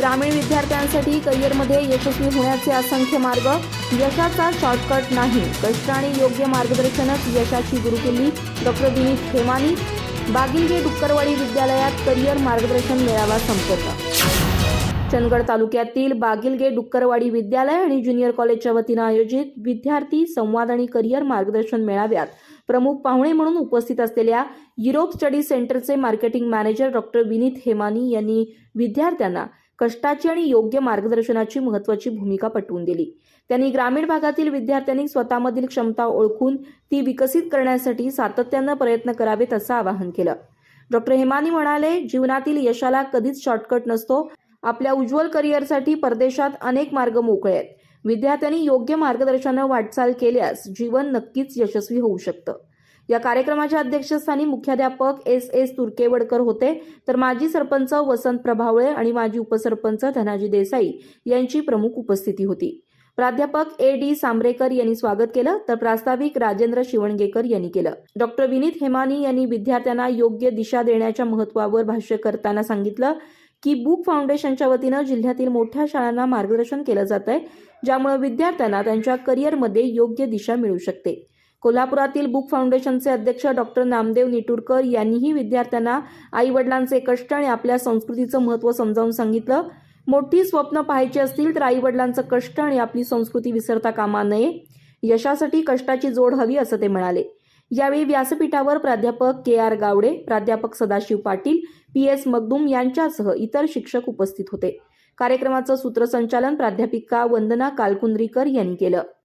ग्रामीण विद्यार्थ्यांसाठी करिअरमध्ये यशस्वी होण्याचे असंख्य मार्ग, यशाचा शॉर्टकट नाही, कष्ट आणि योग्य मार्गदर्शनच यशाची गुरुकिल्ली. डॉक्टर विनीत हेमानी. बागिलगे डुक्करवाडी विद्यालयात करिअर मार्गदर्शन मेळावा संपन्न. चंदगड तालुक्यातील बागिलगे डुक्करवाडी विद्यालय आणि ज्युनियर कॉलेजच्या वतीनं आयोजित विद्यार्थी संवाद आणि करिअर मार्गदर्शन मेळाव्यात प्रमुख पाहुणे म्हणून उपस्थित असलेल्या युरोप स्टडी सेंटरचे marketing manager doctor Vineet Hemani यांनी विद्यार्थ्यांना कष्टाची आणि योग्य मार्गदर्शनाची महत्त्वाची भूमिका पटवून दिली. त्यांनी ग्रामीण भागातील विद्यार्थ्यांनी स्वतःमधील क्षमता ओळखून ती विकसित करण्यासाठी सातत्यानं प्रयत्न करावेत असं आवाहन केलं. डॉक्टर हेमानी म्हणाले, जीवनातील यशाला कधीच शॉर्टकट नसतो. आपल्या उज्ज्वल करिअरसाठी परदेशात अनेक मार्ग मोकळे आहेत. विद्यार्थ्यांनी योग्य मार्गदर्शनानं वाटचाल केल्यास जीवन नक्कीच यशस्वी होऊ शकतं. या कार्यक्रमाच्या अध्यक्षस्थानी मुख्याध्यापक एस तुर्केवडकर होते, तर माजी सरपंच वसंत प्रभावळे आणि माजी उपसरपंच धनाजी देसाई यांची प्रमुख उपस्थिती होती. प्राध्यापक डी सांबरेकर यांनी स्वागत केलं, तर प्रास्ताविक राजेंद्र शिवणगेकर यांनी केलं. डॉक्टर विनीत हेमानी यांनी विद्यार्थ्यांना योग्य दिशा देण्याच्या महत्त्वावर भाष्य करताना सांगितलं की बुक फाउंडेशनच्या वतीनं जिल्ह्यातील मोठ्या शाळांना मार्गदर्शन केलं जात आहे, ज्यामुळे विद्यार्थ्यांना त्यांच्या करिअरमध्ये योग्य दिशा मिळू शकते. कोल्हापुरातील बुक फाउंडेशनचे अध्यक्ष डॉक्टर नामदेव निटुरकर यांनीही विद्यार्थ्यांना आई-वडिलांचे कष्ट आणि आपल्या संस्कृतीचं महत्त्व समजावून सांगितलं. मोठी स्वप्न पाहायची असतील तर आई-वडिलांचं कष्ट आणि आपली संस्कृती विसरता कामा नये. यशासाठी कष्टाची जोड हवी असं ते म्हणाले. यावेळी व्यासपीठावर प्राध्यापक के.आर. गावडे, प्राध्यापक सदाशिव पाटील, पी.एस. मगदूम यांच्यासह इतर शिक्षक उपस्थित होते. कार्यक्रमाचं सूत्रसंचालन प्राध्यापिका वंदना कालकुंद्रीकर यांनी केलं.